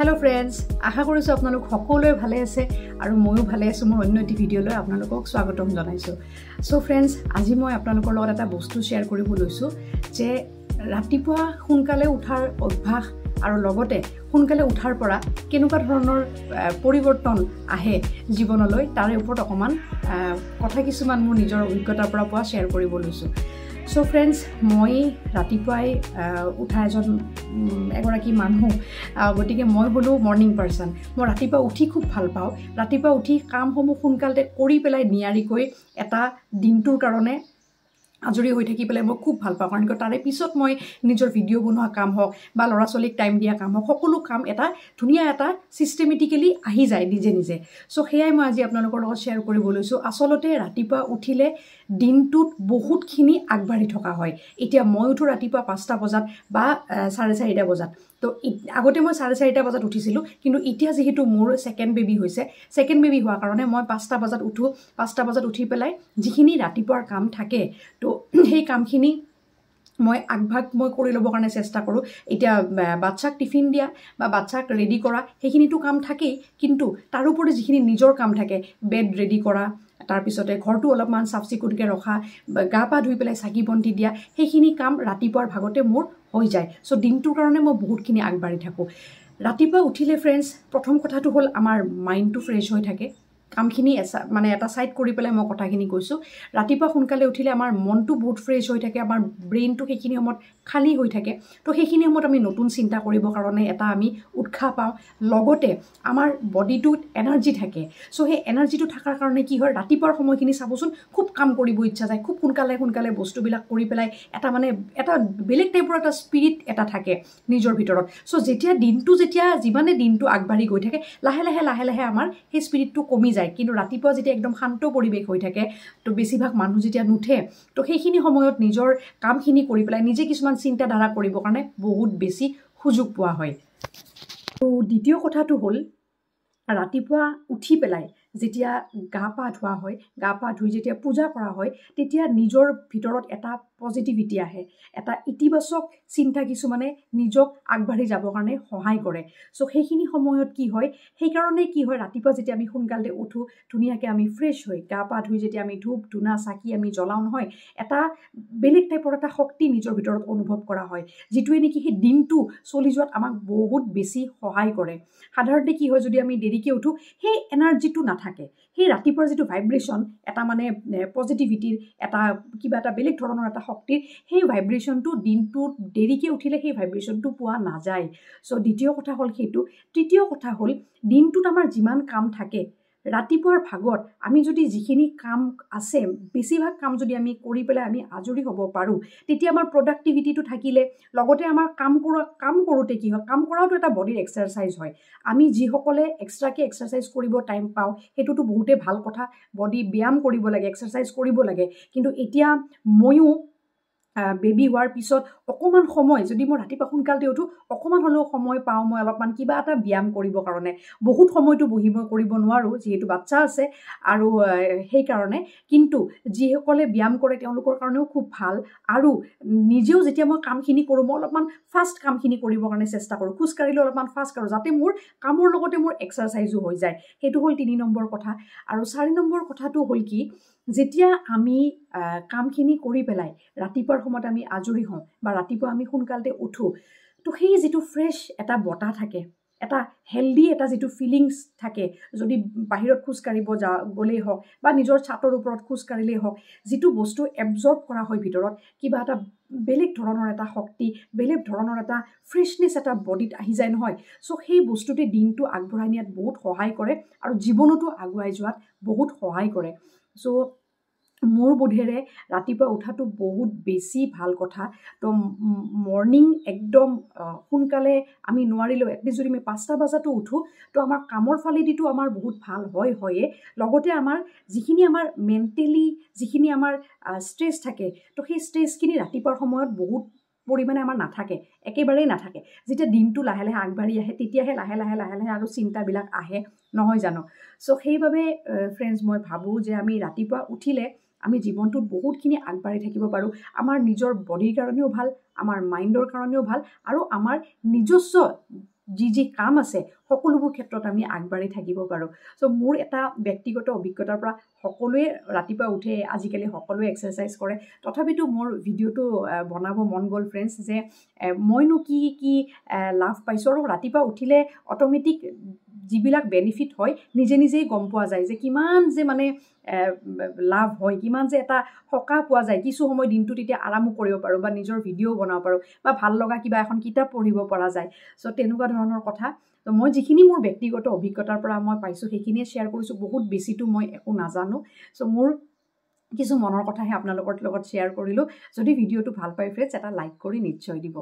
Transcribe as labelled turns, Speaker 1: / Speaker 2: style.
Speaker 1: Hello friends, আশা কৰিছো আপোনালোক সকলোৱে ভালে আছে আৰু ময়ো ভালে আছো মোৰ অন্য এটি ভিডিঅলৈ আপোনালোকক স্বাগতম জনাইছো। সো ফ্ৰেন্ডস, আজি মই আপোনালোকৰ লগত এটা বস্তু শেয়াৰ কৰিব লৈছো যে ৰাতিপুৱা সোনকালে উঠাৰ অভ্যাস আৰু লগতে সোনকালে উঠাৰ পৰা কেনেকুৱা ধৰণৰ পৰিৱৰ্তন আহে জীৱনলৈ তাৰে ওপৰত অকমান কথা কিছুমান মোৰ নিজৰ অভিজ্ঞতাৰ পৰা পোৱা শেয়াৰ কৰিব লৈছো। So friends, মই ৰাতিপুৱাই উঠা এগৰাকী মানুহ গতিকে মই হলো মৰ্নিং পাৰ্সন। মই ৰাতিপুৱা উঠি খুব ভাল পাওঁ। ৰাতিপুৱা উঠি কামসমূহ সোনকালে কৰি পেলাই নিয়াৰিকৈ এটা দিনটোৰ কাৰণে আজৰি হৈ থাকি পেলাই মই খুব ভাল পাওঁ কাৰণ তাৰে পিছত মই নিজৰ ভিডিঅ' বনোৱা কাম হওক বা ল'ৰা ছোৱালীক টাইম দিয়া কাম হওক সকলো কাম এটা ধুনীয়া এটা সিস্টেমেটিক্যালি আহি যায় নিজে নিজে। সো সেয়াই মই আজি আপোনালোকৰ লগত শ্বেয়াৰ কৰিব লৈছো। আচলতে ৰাতিপুৱা উঠিলে দিনটোত বহুতখিনি আগবাঢ়ি থকা হয়। এতিয়া মই উঠো ৰাতিপুৱা 5টা বজাত বা 4:30 বজাত। তো আগতে মই 4:30 বজাত উঠিছিলো, কিন্তু এতিয়া যেহেতু মোৰ সেকেন্ড বেবি হৈছে, সেকেন্ড বেবি হোৱাৰ কাৰণে মই 5টা বজাত উঠো। 5টা বজাত উঠি পেলাই যিখিনি ৰাতিপুৱাৰ কাম থাকে তো সেই কামখিনি মই আগভাগ মই কৰি ল'ব কাৰণে চেষ্টা কৰোঁ। এতিয়া বাচ্চাক টিফিন দিয়া বা বাচ্চাক ৰেডি কৰা সেইখিনিতো কাম থাকেই, কিন্তু তাৰোপৰি যিখিনি নিজৰ কাম থাকে বেড ৰেডি কৰা, তাৰপিছতে ঘৰটো অলপমান চাফ চিকুণকৈ ৰখা, গা পা ধুই পেলাই চাকি বন্তি দিয়া, সেইখিনি কাম ৰাতিপুৱাৰ ভাগতে মোৰ হৈ যায়। সো দিনটোৰ কাৰণে মই বহুতখিনি আগবাঢ়ি থাকোঁ। ৰাতিপুৱা উঠিলে ফ্ৰেণ্ডছ, প্ৰথম কথাটো হ'ল আমাৰ মাইণ্ডটো ফ্ৰেছ হৈ থাকে। কামখিনি মানে এটা সাইড কৰি পেলাই মই কথাখিনি কৈছোঁ। ৰাতিপুৱা সোনকালে উঠিলে আমাৰ মনটো বহুত ফ্ৰেছ হৈ থাকে, আমাৰ ব্ৰেইনটো সেইখিনি সময়ত খালী হৈ থাকে। তো সেইখিনি সময়ত আমি নতুন চিন্তা কৰিবৰ কাৰণে এটা আমি উৎসাহ পাওঁ, লগতে আমাৰ বডিটোত এনাৰ্জি থাকে। সো সেই এনাৰ্জিটো থকাৰ কাৰণে কি হয়, ৰাতিপুৱাৰ সময়খিনি চাবচোন খুব কাম কৰিব ইচ্ছা যায়, খুব সোনকালে বস্তুবিলাক কৰি পেলাই এটা মানে এটা বেলেগ টাইপৰ এটা স্পিৰিট এটা থাকে নিজৰ ভিতৰত। সো যেতিয়া যিমানে দিনটো আগবাঢ়ি গৈ থাকে লাহে লাহে আমাৰ সেই স্পিৰিটটো কমি যায়। কিন্তু ৰাতিপুৱা যেতিয়া একদম শান্ত পৰিৱেশ হৈ থাকে, তো বেছিভাগ মানুহ যেতিয়া নুঠে, তো সেইখিনি সময়ত নিজৰ কামখিনি কৰি পেলাই নিজে কিছুমান চিন্তাধাৰা কৰিবৰ কাৰণে বহুত বেছি সুযোগ পোৱা হয়। তো দ্বিতীয় কথাটো হ'ল, ৰাতিপুৱা উঠি পেলাই যেতিয়া গা পা ধোৱা হয়, গা পা ধুই যেতিয়া পূজা কৰা হয়, তেতিয়া নিজৰ ভিতৰত এটা পজিটিভিটি আহে, এটা ইতিবাচক চিন্তা কিছুমানে নিজক আগবাঢ়ি যাবৰ কাৰণে সহায় কৰে। সো সেইখিনি সময়ত কি হয়, সেইকাৰণে কি হয়, ৰাতিপুৱা যেতিয়া আমি সোনকালে উঠো, ধুনীয়াকৈ আমি ফ্ৰেছ হৈ গা পা ধুই যেতিয়া আমি ধূপ ধূনা চাকি আমি জ্বলাওঁ নহয়, এটা বেলেগ টাইপৰ এটা শক্তি নিজৰ ভিতৰত অনুভৱ কৰা হয়, যিটোৱে নেকি সেই দিনটো চলি যোৱাত আমাক বহুত বেছি সহায় কৰে। সাধাৰণতে কি হয়, যদি আমি দেৰিকৈ উঠো সেই এনাৰ্জিটো নাথাকে, সেই ৰাতিপুৱাৰ যিটো ভাইব্ৰেশ্যন, এটা মানে পজিটিভিটিৰ এটা কিবা এটা বেলেগ ধৰণৰ এটা শক্তিৰ, সেই ভাইব্ৰেশ্যনটো দিনটোত দেৰিকৈ উঠিলে সেই ভাইব্ৰেশ্যনটো পোৱা নাযায়। সো দ্বিতীয় কথা হ'ল সেইটো। তৃতীয় কথা হ'ল, দিনটোত আমাৰ যিমান কাম থাকে ৰাতিপুৱাৰ ভাগত আমি যদি যিখিনি কাম আছে বেছিভাগ কাম যদি আমি কৰি পেলাই আমি আজৰি হ'ব পাৰোঁ, তেতিয়া আমাৰ প্ৰডাক্টিভিটিটো থাকিলে, লগতে আমাৰ কাম কৰোঁতে কি হয়, কাম কৰাওতো এটা বডিৰ এক্সাৰচাইজ হয়। আমি যিসকলে এক্সট্ৰাকৈ এক্সাৰচাইজ কৰিব টাইম পাওঁ সেইটোতো বহুতেই ভাল কথা, বডি ব্যায়াম কৰিব লাগে, এক্সাৰচাইজ কৰিব লাগে। কিন্তু এতিয়া ময়ো বেবী হোৱাৰ পিছত অকণমান সময়, যদি মই ৰাতিপুৱা সোনকালে উঠোঁ, অকণমান হ'লেও সময় পাওঁ মই অলপমান কিবা এটা ব্যায়াম কৰিবৰ কাৰণে। বহুত সময়টো বহি মই কৰিব নোৱাৰোঁ যিহেতু বাচ্চা আছে, আৰু সেইকাৰণে কিন্তু যিসকলে ব্যায়াম কৰে তেওঁলোকৰ কাৰণেও খুব ভাল। আৰু নিজেও যেতিয়া মই কামখিনি কৰোঁ, মই অলপমান ফাষ্ট কামখিনি কৰিবৰ কাৰণে চেষ্টা কৰোঁ, খোজকাঢ়িলে অলপমান ফাষ্ট কাঢ়োঁ, যাতে মোৰ কামৰ লগতে মোৰ এক্সাৰচাইজো হৈ যায়। সেইটো হ'ল 3 নম্বৰ কথা। আৰু 4 নম্বৰ কথাটো হ'ল কি, যেতিয়া আমি কামখিনি কৰি পেলাই ৰাতিপুৱাৰ সময়ত আমি আজৰি হওঁ বা ৰাতিপুৱা আমি সোনকালে উঠোঁ, তো সেই যিটো ফ্ৰেছ এটা বতাহ থাকে, এটা হেল্ডি এটা যিটো ফিলিংছ থাকে, যদি বাহিৰত খোজকাঢ়িব গ'লেই হওক বা নিজৰ ছাতৰ ওপৰত খোজকাঢ়িলেই হওক, যিটো বস্তু এবজৰ্ব কৰা হয় ভিতৰত, কিবা এটা বেলেগ ধৰণৰ এটা শক্তি, বেলেগ ধৰণৰ এটা ফ্ৰেছনেছ এটা বডিত আহি যায় নহয়। সো সেই বস্তুটোৱে দিনটো আগবঢ়াই নিয়াত বহুত সহায় কৰে আৰু জীৱনতো আগুৱাই যোৱাত বহুত সহায় কৰে। সো মোৰ বোধেৰে ৰাতিপুৱা উঠাটো বহুত বেছি ভাল কথা। তো মৰ্নিং একদম সোনকালে আমি নোৱাৰিলেও এটলিষ্ট যদি আমি 5টা বজাতো উঠোঁ, তো আমাৰ কামৰ ফালেদিতো আমাৰ বহুত ভাল হয়ে, লগতে আমাৰ যিখিনি আমাৰ মেণ্টেলি যিখিনি আমাৰ ষ্ট্ৰেছ থাকে, তো সেই ষ্ট্ৰেছখিনি ৰাতিপুৱাৰ সময়ত বহুত পৰিমাণে আমাৰ নাথাকে, একেবাৰেই নাথাকে। যেতিয়া দিনটো লাহে লাহে আগবাঢ়ি আহে, তেতিয়াহে লাহে লাহে আৰু চিন্তাবিলাক আহে, নহয় জানো? সো সেইবাবে ফ্ৰেণ্ডছ, মই ভাবোঁ যে আমি ৰাতিপুৱা উঠিলে আমি জীৱনটোত বহুতখিনি আগবাঢ়ি থাকিব পাৰোঁ। আমাৰ নিজৰ বডিৰ কাৰণেও ভাল, আমাৰ মাইণ্ডৰ কাৰণেও ভাল, আৰু আমাৰ নিজস্ব যি কাম আছে সকলোবোৰ ক্ষেত্ৰত আমি আগবাঢ়ি থাকিব পাৰোঁ চ' মোৰ এটা ব্যক্তিগত অভিজ্ঞতাৰ পৰা সকলোৱে ৰাতিপুৱা উঠে আজিকালি সকলোৱে এক্সাৰচাইজ কৰে তথাপিতো মোৰ ভিডিঅ'টো বনাব মন গ'ল ফ্ৰেণ্ডছ যে মইনো কি লাভ পাইছোঁ আৰু ৰাতিপুৱা উঠিলে অট'মেটিক যিবিলাক বেনিফিট হয় নিজেই গম পোৱা যায় যে কিমান যে মানে লাভ হয় কিমান যে এটা সকাহ পোৱা যায় কিছু সময় দিনটো তেতিয়া আৰামো কৰিব পাৰোঁ বা নিজৰ ভিডিঅ' বনাব পাৰোঁ বা ভাল লগা কিবা এখন কিতাপ পঢ়িব পৰা যায় চ' তেনেকুৱা ধৰণৰ কথা তো মই যিখিনি মোৰ ব্যক্তিগত অভিজ্ঞতাৰ পৰা মই পাইছোঁ সেইখিনিয়ে শ্বেয়াৰ কৰিছোঁ বহুত বেছিটো মই একো নাজানো চ' মোৰ কিছু মনৰ কথাহে আপোনালোকৰ লগত শ্বেয়াৰ কৰিলোঁ যদি ভিডিঅ'টো ভাল পায় ফ্ৰেণ্ডছ এটা লাইক কৰি নিশ্চয় দিব